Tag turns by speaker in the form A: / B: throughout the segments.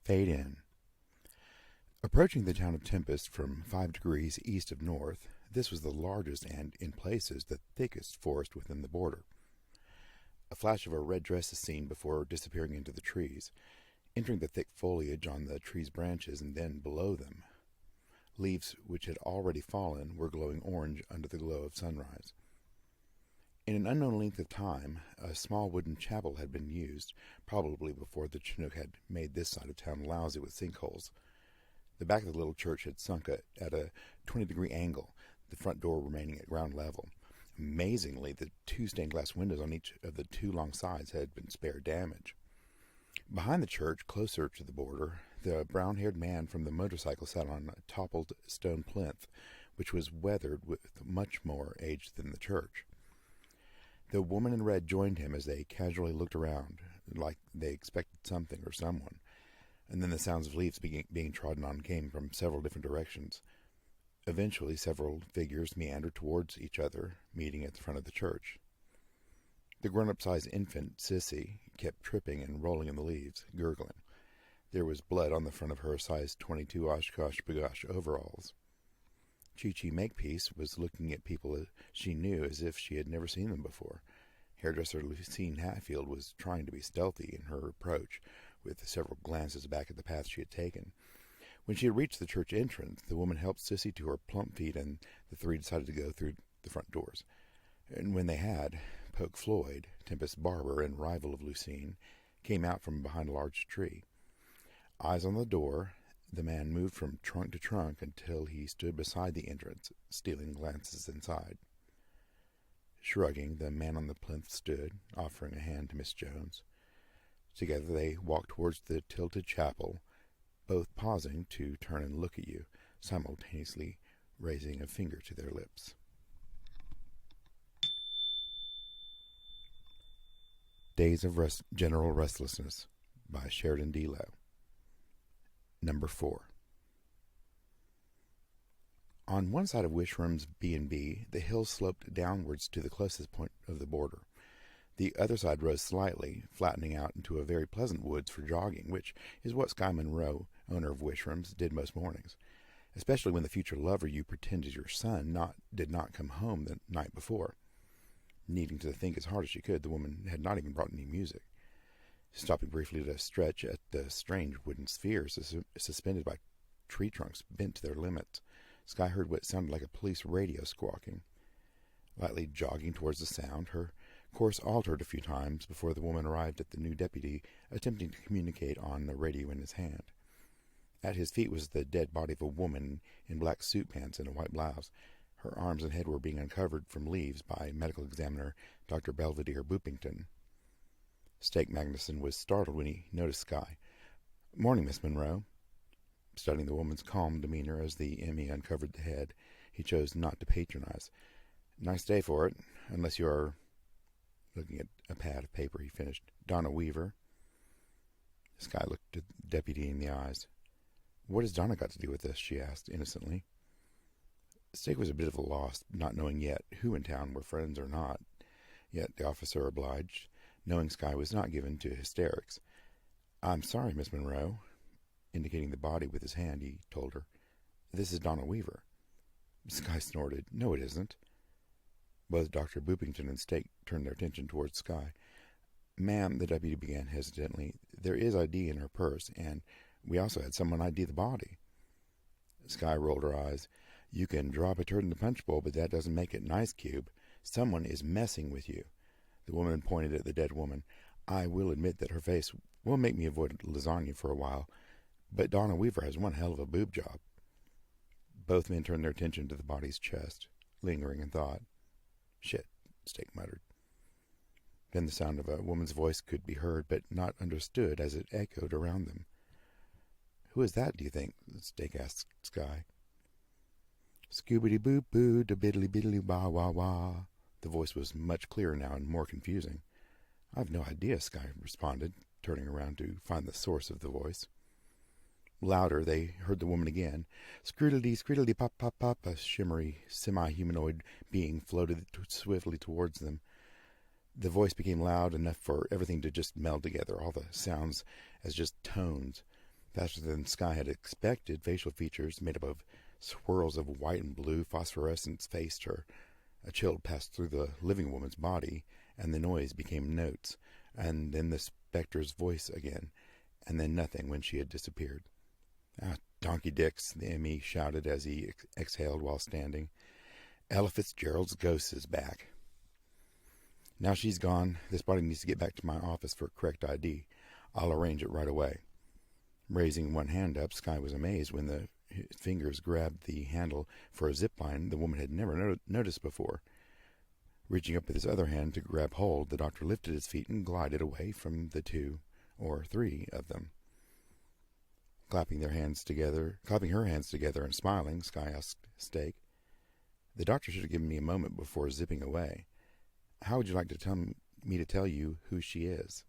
A: Fade in. Approaching the town of Tempest from 5 degrees east of north, this was the largest and, in places, the thickest forest within the border. A flash of a red dress is seen before disappearing into the trees, entering the thick foliage on the trees' branches and then below them. Leaves which had already fallen were glowing orange under the glow of sunrise. In an unknown length of time, a small wooden chapel had been used, probably before the Chinook had made this side of town lousy with sinkholes. The back of the little church had sunk at a 20-degree angle, the front door remaining at ground level. Amazingly, the 2 stained-glass windows on each of the 2 long sides had been spared damage. Behind the church, closer to the border, the brown-haired man from the motorcycle sat on a toppled stone plinth, which was weathered with much more age than the church. The woman in red joined him as they casually looked around, like they expected something or someone, and then the sounds of leaves being trodden on came from several different directions. Eventually, several figures meandered towards each other, meeting at the front of the church. The grown-up-sized infant, Sissy, kept tripping and rolling in the leaves, gurgling. There was blood on the front of her size 22 Oshkosh Bagosh overalls. Chi-Chi Makepeace was looking at people she knew as if she had never seen them before. Hairdresser Lucine Hatfield was trying to be stealthy in her approach, with several glances back at the path she had taken. When she had reached the church entrance, the woman helped Sissy to her plump feet, and the 3 decided to go through the front doors. And when they had, Poke Floyd, Tempest's barber and rival of Lucine, came out from behind a large tree. Eyes on the door, the man moved from trunk to trunk until he stood beside the entrance, stealing glances inside. Shrugging, the man on the plinth stood, offering a hand to Miss Jones. Together they walked towards the tilted chapel, both pausing to turn and look at you, simultaneously raising a finger to their lips. Days of General Restlessness by Sheridan D. Lowe. Number 4. On one side of Wishram's B&B, the hill sloped downwards to the closest point of the border. The other side rose slightly, flattening out into a very pleasant woods for jogging, which is what Sky Monroe, owner of Wishram's, did most mornings, especially when the future lover you pretend is your son did not come home the night before. Needing to think as hard as she could, the woman had not even brought any music. Stopping briefly to stretch at the strange wooden spheres suspended by tree trunks bent to their limits, Sky heard what sounded like a police radio squawking. Lightly jogging towards the sound, her course altered a few times before the woman arrived at the new deputy, attempting to communicate on the radio in his hand. At his feet was the dead body of a woman in black suit pants and a white blouse. Her arms and head were being uncovered from leaves by medical examiner Dr. Belvedere Boopington. Stake Magnuson was startled when he noticed Sky. "Morning, Miss Monroe." Studying the woman's calm demeanor as the ME uncovered the head, he chose not to patronize. "Nice day for it, unless you are—" Looking at a pad of paper, he finished, "Donna Weaver." Sky looked the deputy in the eyes. "What has Donna got to do with this?" she asked, innocently. Stake was a bit of a loss, not knowing yet who in town were friends or not. Yet the officer obliged, knowing Sky was not given to hysterics. "I'm sorry, Miss Monroe." Indicating the body with his hand, he told her, "This is Donna Weaver." Sky snorted. "No, it isn't." Both Dr. Boopington and Stake turned their attention towards Sky. "Ma'am," the deputy began hesitantly, "there is ID in her purse, and we also had someone ID the body." Sky rolled her eyes. "You can drop a turd in the punch bowl, but that doesn't make it nice, Cube. Someone is messing with you." The woman pointed at the dead woman. "I will admit that her face will make me avoid lasagna for a while, but Donna Weaver has one hell of a boob job." Both men turned their attention to the body's chest, lingering in thought. "Shit," Stake muttered. Then the sound of a woman's voice could be heard, but not understood as it echoed around them. "Who is that, do you think?" Stake asked Sky. "Scoobity-boop-boo, da-biddly-biddly-wah-wah-wah." The voice was much clearer now and more confusing. "I've no idea," Sky responded, turning around to find the source of the voice. Louder, they heard the woman again. Scriddly-scriddly-pop-pop-pop, a shimmery, semi-humanoid being floated swiftly towards them. The voice became loud enough for everything to just meld together, all the sounds as just tones. Faster than Sky had expected, facial features made up of swirls of white and blue phosphorescence faced her. A chill passed through the living woman's body, and the noise became notes, and then the specter's voice again, and then nothing when she had disappeared. "Ah, donkey dicks," the M.E. shouted as he exhaled while standing. "Ella Fitzgerald's ghost is back. Now she's gone, this body needs to get back to my office for correct ID. I'll arrange it right away." Raising one hand up, Sky was amazed when the fingers grabbed the handle for a zip line the woman had never noticed before. Reaching up with his other hand to grab hold, the doctor lifted his feet and glided away from the two or three of them. Clapping her hands together and smiling, Sky asked Stake, "The doctor should have given me a moment before zipping away. How would you like to tell me to tell you who she is?"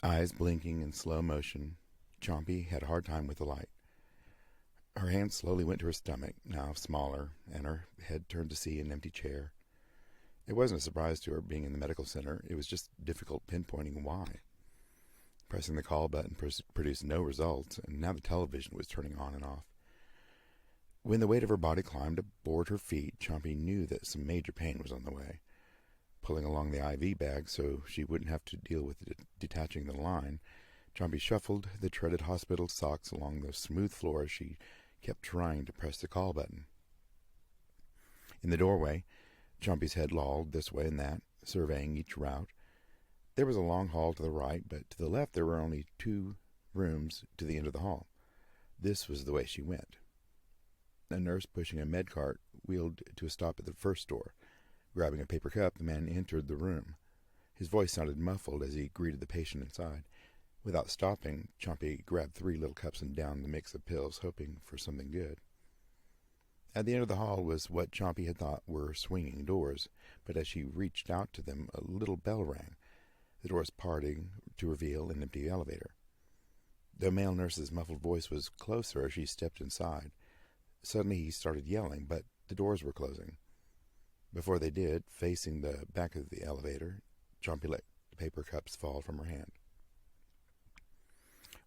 A: Eyes blinking in slow motion, Chompy had a hard time with the light. Her hand slowly went to her stomach, now smaller, and her head turned to see an empty chair. It wasn't a surprise to her being in the medical center. It was just difficult pinpointing why. Pressing the call button produced no results, and now the television was turning on and off. When the weight of her body climbed aboard her feet, Chompy knew that some major pain was on the way. Pulling along the IV bag so she wouldn't have to deal with detaching the line, Chompy shuffled the treaded hospital socks along the smooth floor as she kept trying to press the call button. In the doorway, Chompy's head lolled this way and that, surveying each route. There was a long hall to the right, but to the left there were only 2 rooms to the end of the hall. This was the way she went. A nurse pushing a med cart wheeled to a stop at the first door. Grabbing a paper cup, the man entered the room. His voice sounded muffled as he greeted the patient inside. Without stopping, Chompy grabbed 3 little cups and downed the mix of pills, hoping for something good. At the end of the hall was what Chompy had thought were swinging doors, but as she reached out to them, a little bell rang, the doors parting to reveal an empty elevator. The male nurse's muffled voice was closer as she stepped inside. Suddenly he started yelling, but the doors were closing. Before they did, facing the back of the elevator, Chompy let the paper cups fall from her hand.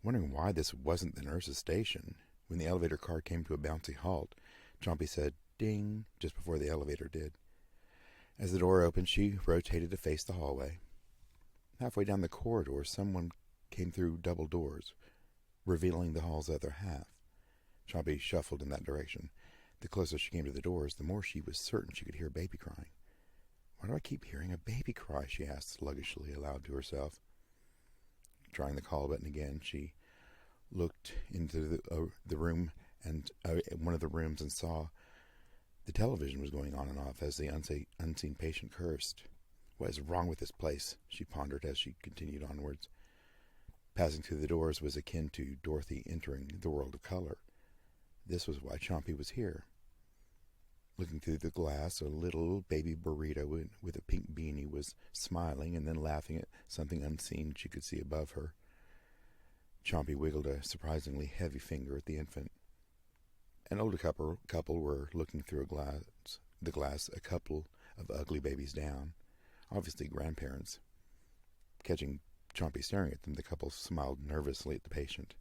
A: Wondering why this wasn't the nurse's station, when the elevator car came to a bouncy halt, Chompy said, "Ding," just before the elevator did. As the door opened, she rotated to face the hallway. Halfway down the corridor, someone came through double doors, revealing the hall's other half. Chompy shuffled in that direction. The closer she came to the doors, the more she was certain she could hear a baby crying. "Why do I keep hearing a baby cry?" she asked sluggishly aloud to herself. Trying the call button again, she looked into the room and one of the rooms and saw the television was going on and off as the unseen patient cursed. "What is wrong with this place?" she pondered as she continued onwards. Passing through the doors was akin to Dorothy entering the world of color. This was why Chompy was here. Looking through the glass, a little baby burrito with a pink beanie was smiling and then laughing at something unseen she could see above her. Chompy wiggled a surprisingly heavy finger at the infant. An older couple were looking through the glass, a couple of ugly babies down, obviously grandparents. Catching Chompy staring at them, the couple smiled nervously at the patient.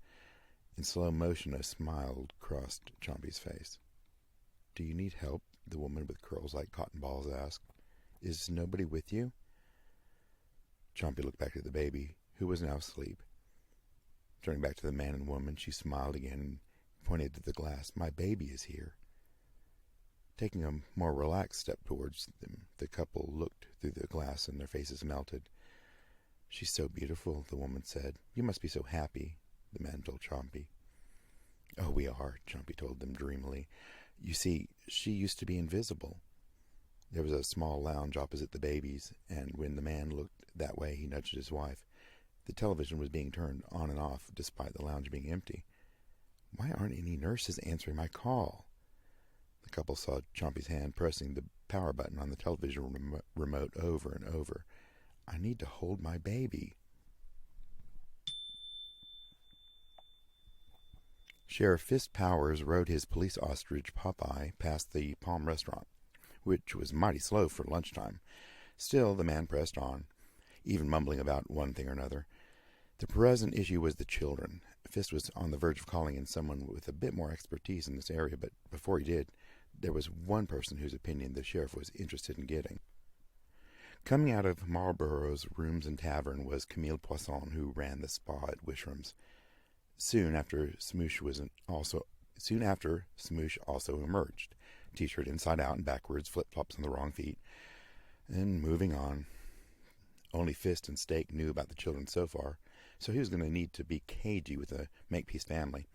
A: In slow motion, a smile crossed Chompy's face. "Do you need help?" the woman with curls like cotton balls asked. "Is nobody with you?" Chompy looked back at the baby, who was now asleep. Turning back to the man and woman, she smiled again and pointed to the glass. "My baby is here." Taking a more relaxed step towards them, the couple looked through the glass and their faces melted. "She's so beautiful," the woman said. "You must be so happy," the man told Chompy. "Oh, we are," Chompy told them dreamily. "You see, she used to be invisible." There was a small lounge opposite the babies, and when the man looked that way, he nudged his wife. The television was being turned on and off, despite the lounge being empty. "Why aren't any nurses answering my call?" The couple saw Chompy's hand pressing the power button on the television remote over and over. "I need to hold my baby." Sheriff Fist Powers rode his police ostrich Popeye past the Palm restaurant, which was mighty slow for lunchtime. Still, the man pressed on. even mumbling about one thing or another. The present issue was the children. Fist was on the verge of calling in someone with a bit more expertise in this area, but before he did, there was one person whose opinion the sheriff was interested in getting. Coming out of Marlborough's Rooms and Tavern was Camille Poisson, who ran the spa at Wishrams. Soon after, Smoosh also emerged, t-shirt inside out and backwards, flip-flops on the wrong feet, and moving on. Only Fist and Steak knew about the children so far, so he was going to need to be cagey with the Makepeace family.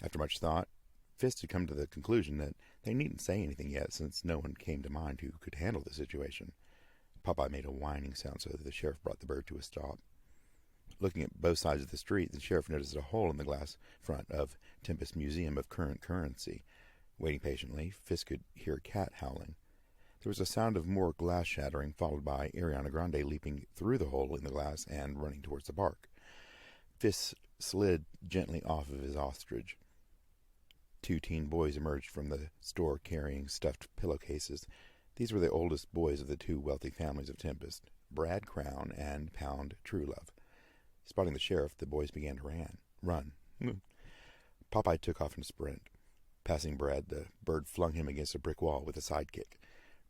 A: After much thought, Fist had come to the conclusion that they needn't say anything yet, since no one came to mind who could handle the situation. Popeye made a whining sound, so that the sheriff brought the bird to a stop. Looking at both sides of the street, the sheriff noticed a hole in the glass front of Tempest Museum of Current Currency. Waiting patiently, Fist could hear a cat howling. There was a sound of more glass shattering, followed by Ariana Grande leaping through the hole in the glass and running towards the park. Fist slid gently off of his ostrich. 2 teen boys emerged from the store carrying stuffed pillowcases. These were the oldest boys of the 2 wealthy families of Tempest, Brad Crown and Pound Truelove. Spotting the sheriff, the boys began to run. Popeye took off in a sprint. Passing Brad, the bird flung him against a brick wall with a sidekick.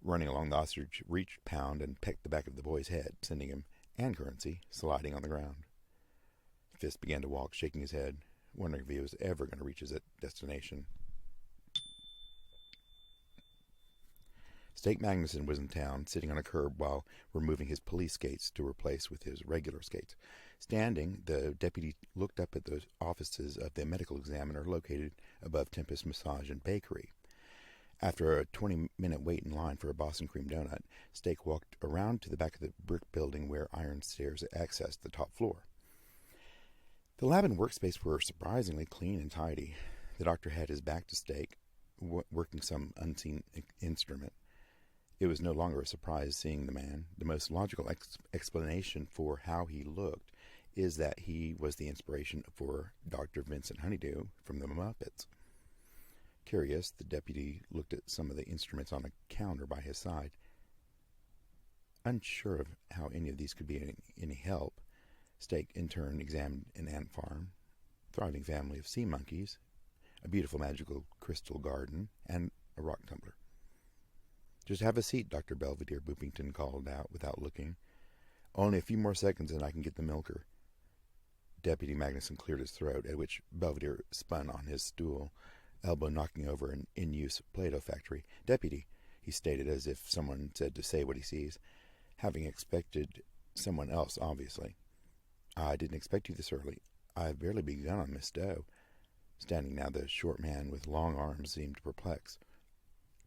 A: Running along, the ostrich reached Pound and pecked the back of the boy's head, sending him and Currency sliding on the ground. Fist began to walk, shaking his head, wondering if he was ever going to reach his destination. Steak Magnuson was in town, sitting on a curb while removing his police skates to replace with his regular skates. Standing, the deputy looked up at the offices of the medical examiner located above Tempest Massage and Bakery. After a 20-minute wait in line for a Boston cream donut, Steak walked around to the back of the brick building where iron stairs accessed the top floor. The lab and workspace were surprisingly clean and tidy. The doctor had his back to Steak, working some unseen instrument. It was no longer a surprise seeing the man. The most logical explanation for how he looked is that he was the inspiration for Dr. Vincent Honeydew from the Muppets. Curious, the deputy looked at some of the instruments on a counter by his side. Unsure of how any of these could be any help, Steak in turn examined an ant farm, thriving family of sea monkeys, a beautiful magical crystal garden, and a rock tumbler. "Just have a seat," Dr. Belvedere Boopington called out without looking. "Only a few more seconds and I can get the milker." Deputy Magnuson cleared his throat, at which Belvedere spun on his stool, elbow knocking over an in-use Play-Doh factory. "Deputy," he stated as if someone said to say what he sees, having expected someone else, obviously. "I didn't expect you this early. I've barely begun on Miss Doe." Standing now, the short man with long arms seemed perplexed.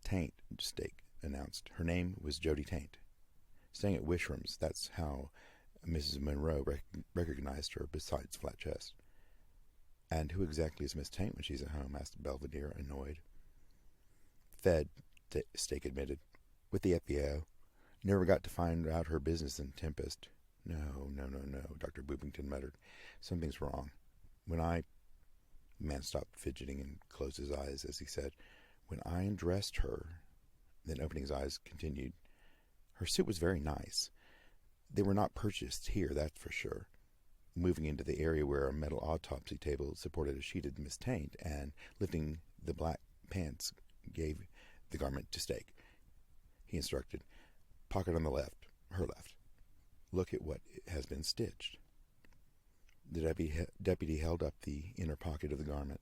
A: "Taint," Steak announced. "Her name was Jody Taint. Staying at Wishrams, that's how Mrs. Monroe recognized her, besides flat chest." "And who exactly is Miss Taint when she's at home?" asked Belvedere, annoyed. "Fed," Steak admitted. "With the FBO. Never got to find out her business in Tempest." No, Dr. Boopington muttered. "Something's wrong. The man stopped fidgeting and closed his eyes as he said, "When I undressed her," then opening his eyes continued, "her suit was very nice. They were not purchased here, that's for sure." Moving into the area where a metal autopsy table supported a sheeted Miss Taint, and lifting the black pants, gave the garment to Steak. He instructed, "Pocket on the left, her left. Look at what has been stitched." The deputy held up the inner pocket of the garment.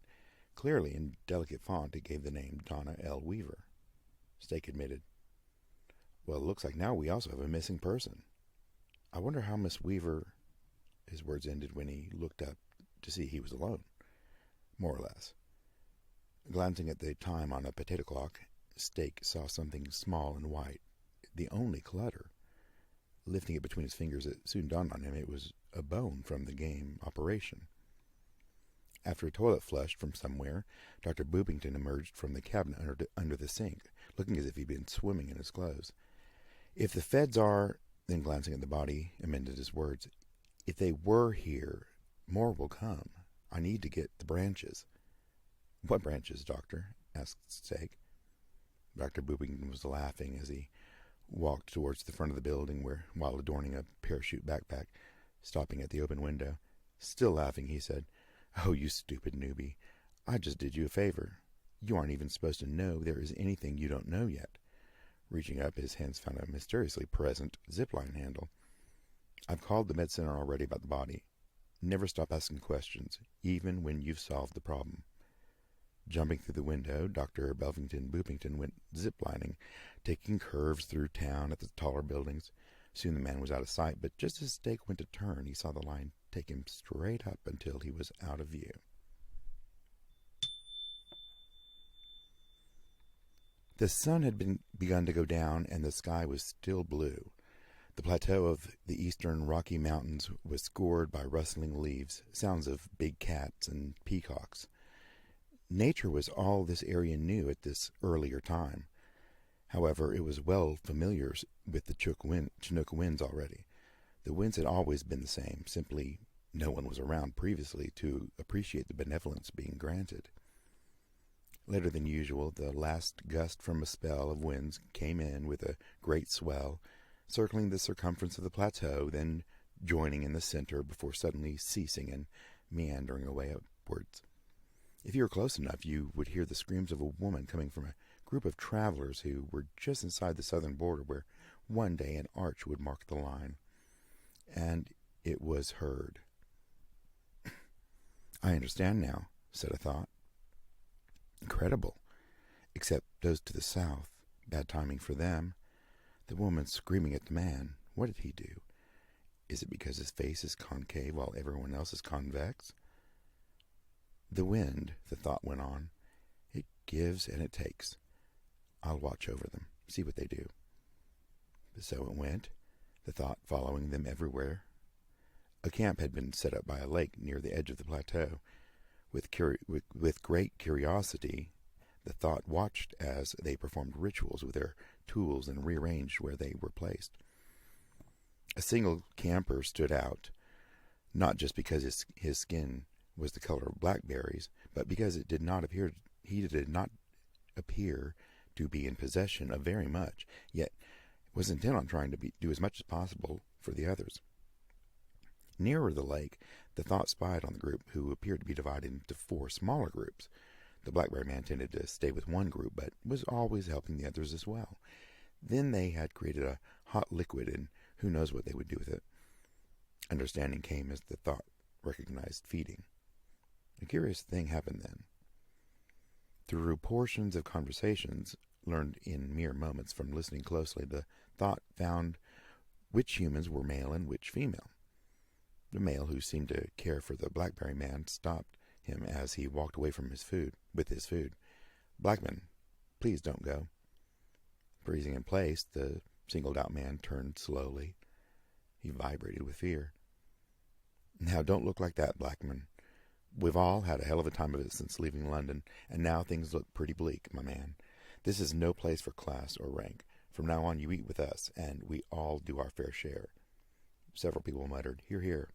A: Clearly, in delicate font, it gave the name Donna L. Weaver. Steak admitted, "Well, it looks like now we also have a missing person. I wonder how Miss Weaver—" His words ended when he looked up to see he was alone, more or less. Glancing at the time on a potato clock, Steak saw something small and white, the only clutter. Lifting it between his fingers, it soon dawned on him it was a bone from the game Operation. After a toilet flushed from somewhere, Dr. Boopington emerged from the cabinet under the sink, looking as if he'd been swimming in his clothes. "If the feds are—" then glancing at the body, amended his words, "if they were here, more will come. I need to get the branches." "What branches, Doctor?" asked Steak. Dr. Boopington was laughing as he walked towards the front of the building while adorning a parachute backpack, stopping at the open window. Still laughing, he said, "Oh, you stupid newbie. I just did you a favor. You aren't even supposed to know there is anything you don't know yet." Reaching up, his hands found a mysteriously present zipline handle. "I've called the med center already about the body. Never stop asking questions, even when you've solved the problem." Jumping through the window, Dr. Belvington Boopington went ziplining, taking curves through town at the taller buildings. Soon the man was out of sight, but just as his stake went to turn, he saw the line take him straight up until he was out of view. The sun had begun to go down, and the sky was still blue. The plateau of the eastern Rocky Mountains was scored by rustling leaves, sounds of big cats and peacocks. Nature was all this area knew at this earlier time. However, it was well familiar with the Chinook winds already. The winds had always been the same, simply no one was around previously to appreciate the benevolence being granted. Later than usual, the last gust from a spell of winds came in with a great swell, circling the circumference of the plateau, then joining in the center before suddenly ceasing and meandering away upwards. If you were close enough, you would hear the screams of a woman coming from a group of travelers who were just inside the southern border where one day an arch would mark the line. And it was heard. "I understand now," said a thought. "Incredible. Except those to the south. Bad timing for them. The woman screaming at the man. What did he do? Is it because his face is concave while everyone else is convex? The wind," the thought went on. "It gives and it takes. I'll watch over them, see what they do." So it went, the thought following them everywhere. A camp had been set up by a lake near the edge of the plateau. With great curiosity, the thought watched as they performed rituals with their tools and rearranged where they were placed. A single camper stood out, not just because his skin was the color of blackberries, but because he did not appear to be in possession of very much, yet was intent on trying to do as much as possible for the others. Nearer the lake, the thought spied on the group, who appeared to be divided into 4 smaller groups. The blackberry man tended to stay with one group, but was always helping the others as well. Then they had created a hot liquid, and who knows what they would do with it. Understanding came as the thought recognized feeding. A curious thing happened then. Through portions of conversations learned in mere moments from listening closely, the thought found which humans were male and which female. The male, who seemed to care for the blackberry man, stopped him as he walked away from his food. "Blackman, please don't go." Freezing in place, the singled-out man turned slowly. He vibrated with fear. "Now, don't look like that, Blackman. We've all had a hell of a time of it since leaving London, and now things look pretty bleak, my man. This is no place for class or rank. From now on, you eat with us, and we all do our fair share." Several people muttered, "Hear, hear."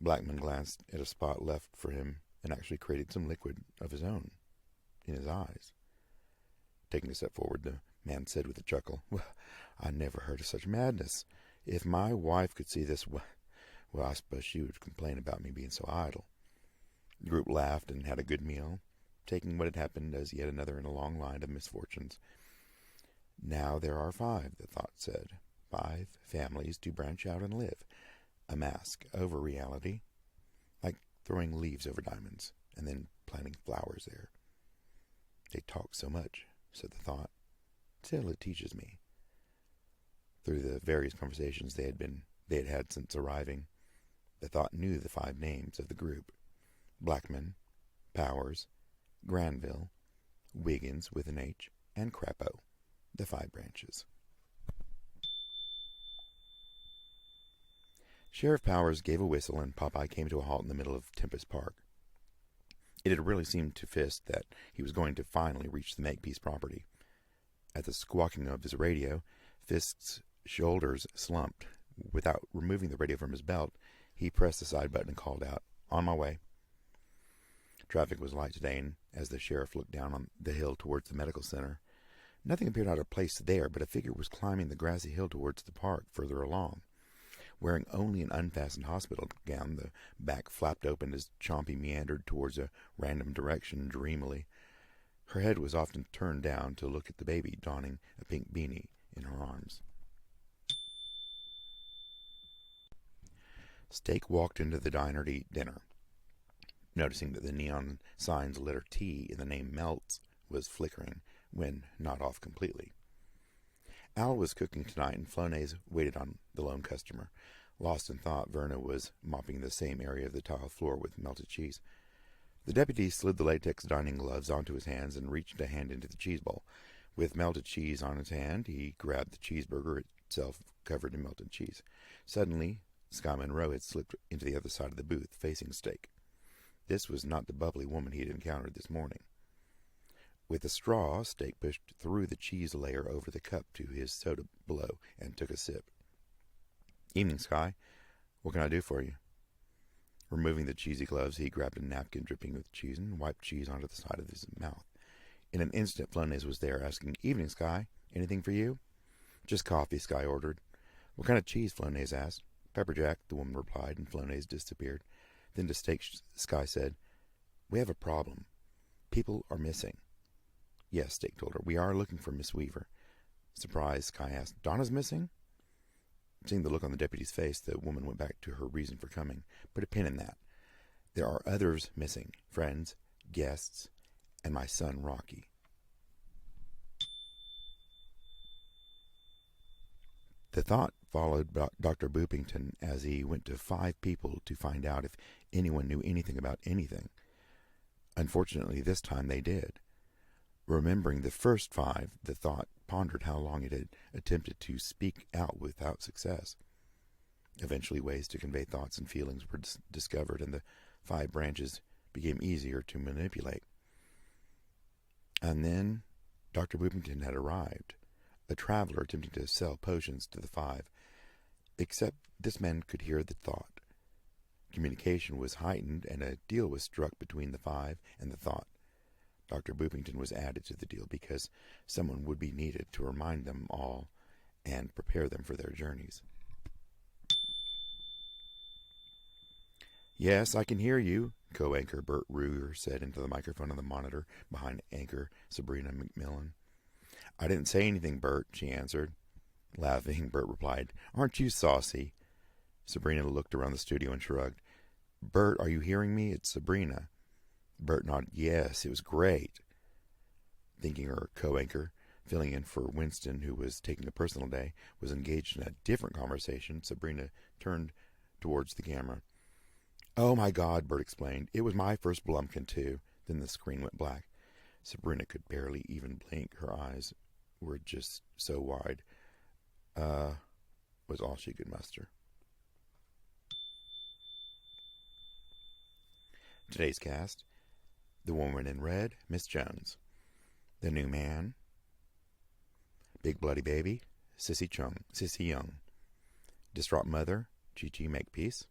A: Blackman glanced at a spot left for him and actually created some liquid of his own in his eyes. Taking a step forward, the man said with a chuckle, "Well, I never heard of such madness. If my wife could see this, well, I suppose she would complain about me being so idle." The group laughed and had a good meal, taking what had happened as yet another in a long line of misfortunes. "Now there are 5, the thought said. 5 families to branch out and live. A mask over reality, like throwing leaves over diamonds and then planting flowers there. They talk so much," said the thought, "till it teaches me." Through the various conversations they had had since arriving, the thought knew the 5 names of the group: Blackman, Powers, Granville, Wiggins with an H, and Crapo, the 5 branches. Sheriff Powers gave a whistle, and Popeye came to a halt in the middle of Tempest Park. It had really seemed to Fist that he was going to finally reach the Makepeace property. At the squawking of his radio, Fist's shoulders slumped. Without removing the radio from his belt, he pressed the side button and called out, "On my way." Traffic was light today, and as the sheriff looked down on the hill towards the medical center, Nothing appeared out of place there, but a figure was climbing the grassy hill towards the park further along. Wearing only an unfastened hospital gown, the back flapped open as Chompy meandered towards a random direction dreamily. Her head was often turned down to look at the baby donning a pink beanie in her arms. Steak walked into the diner to eat dinner. Noticing that the neon sign's letter T in the name Melts was flickering, when not off completely. Al was cooking tonight, and Flonase waited on the lone customer. Lost in thought, Verna was mopping the same area of the tile floor with melted cheese. The deputy slid the latex dining gloves onto his hands and reached a hand into the cheese bowl. With melted cheese on his hand, he grabbed the cheeseburger itself covered in melted cheese. Suddenly, Sky Monroe had slipped into the other side of the booth, facing Steak. This was not the bubbly woman he had encountered this morning. With a straw, Steak pushed through the cheese layer over the cup to his soda below and took a sip. "Evening, Sky. What can I do for you?" Removing the cheesy gloves, he grabbed a napkin dripping with cheese and wiped cheese onto the side of his mouth. In an instant, Flonase was there, asking, "Evening, Sky. Anything for you?" "Just coffee," Sky ordered. "What kind of cheese?" Flonase asked. "Pepperjack," the woman replied, and Flonase disappeared. Then to Steak, Sky said, "We have a problem. People are missing." "Yes," Steak told her. "We are looking for Miss Weaver." Surprised, Sky asked, "Donna's missing?" Seeing the look on the deputy's face, the woman went back to her reason for coming. "Put a pin in that. There are others missing. Friends, guests, and my son, Rocky." The thought followed Dr. Boopington as he went to 5 people to find out if anyone knew anything about anything. Unfortunately, this time they did. Remembering the first 5, the thought pondered how long it had attempted to speak out without success. Eventually, ways to convey thoughts and feelings were discovered, and the 5 branches became easier to manipulate. And then Dr. Boopington had arrived, a traveler attempting to sell potions to the 5. Except this man could hear the thought. Communication was heightened, and a deal was struck between the 5 and the thought. Dr. Boopington was added to the deal because someone would be needed to remind them all and prepare them for their journeys. "Yes, I can hear you," co-anchor Bert Ruger said into the microphone on the monitor behind anchor Sabrina McMillan. "I didn't say anything, Bert," she answered. Laughing, Bert replied, "Aren't you saucy?" Sabrina looked around the studio and shrugged. "Bert, are you hearing me? It's Sabrina." Bert nodded. "Yes, it was great." Thinking her co-anchor, filling in for Winston, who was taking a personal day, was engaged in a different conversation, Sabrina turned towards the camera. "Oh my God," Bert explained. "It was my first Blumpkin, too." Then the screen went black. Sabrina could barely even blink. Her eyes were just so wide. Was all she could muster. Today's cast: The Woman in Red, Miss Jones. The New Man, Big Bloody Baby, Sissy Young. Distraught Mother, Chi-Chi Makepeace.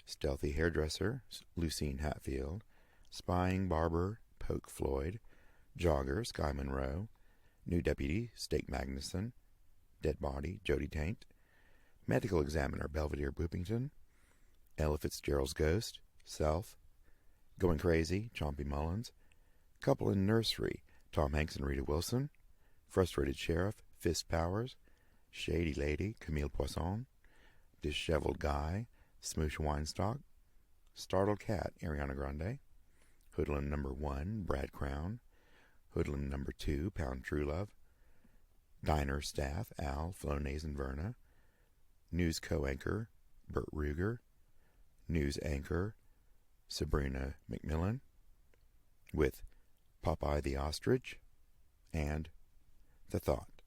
A: Stealthy Hairdresser, Lucine Hatfield. Spying Barber, Poke Floyd. Jogger, Sky Monroe. New Deputy, Steak Magnuson. Dead Body, Jody Taint. Medical Examiner, Belvedere Boopington. Ella Fitzgerald's Ghost, Self. Going Crazy, Chompy Mullins. Couple in Nursery, Tom Hanks and Rita Wilson. Frustrated Sheriff, Fist Powers. Shady Lady, Camille Poisson. Disheveled Guy, Smoosh Weinstock. Startled Cat, Ariana Grande. Hoodlum number 1, Brad Crown. Hoodlum number 2, Pound Truelove. Diner Staff, Al, Flonase, and Verna. News Co-Anchor, Bert Ruger. News Anchor, Sabrina McMillan. With Popeye the Ostrich and The Thought.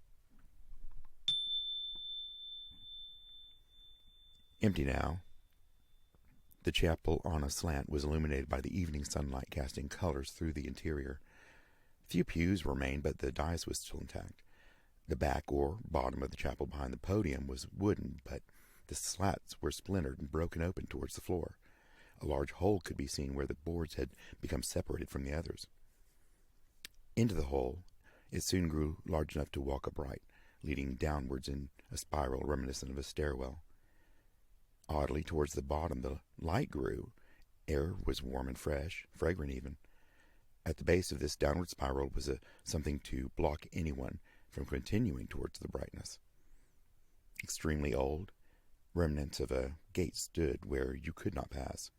A: Empty now. The chapel on a slant was illuminated by the evening sunlight, casting colors through the interior. Few pews remained, but the dais was still intact. The back or bottom of the chapel behind the podium was wooden, but the slats were splintered and broken open towards the floor. A large hole could be seen where the boards had become separated from the others. Into the hole, It soon grew large enough to walk upright, leading downwards in a spiral reminiscent of a stairwell. Oddly, towards the bottom the light grew. Air was warm and fresh, fragrant even. At the base of this downward spiral was something to block anyone from continuing towards the brightness. Extremely old, remnants of a gate stood where you could not pass.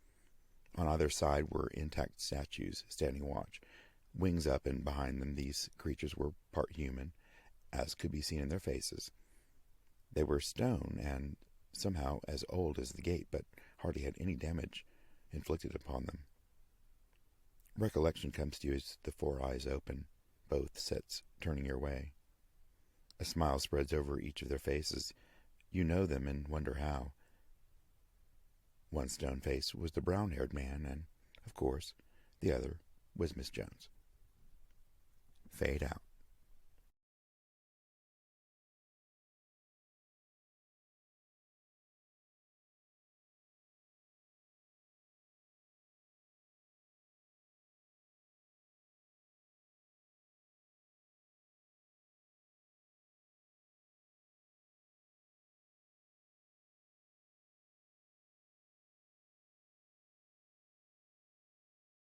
A: On either side were intact statues standing watch. Wings up, and behind them these creatures were part human, as could be seen in their faces. They were stone, and somehow as old as the gate, but hardly had any damage inflicted upon them. Recollection comes to you as the four eyes open, both sets turning your way. A smile spreads over each of their faces. You know them and wonder how. One stone face was the brown-haired man, and, of course, the other was Miss Jones. Fade out.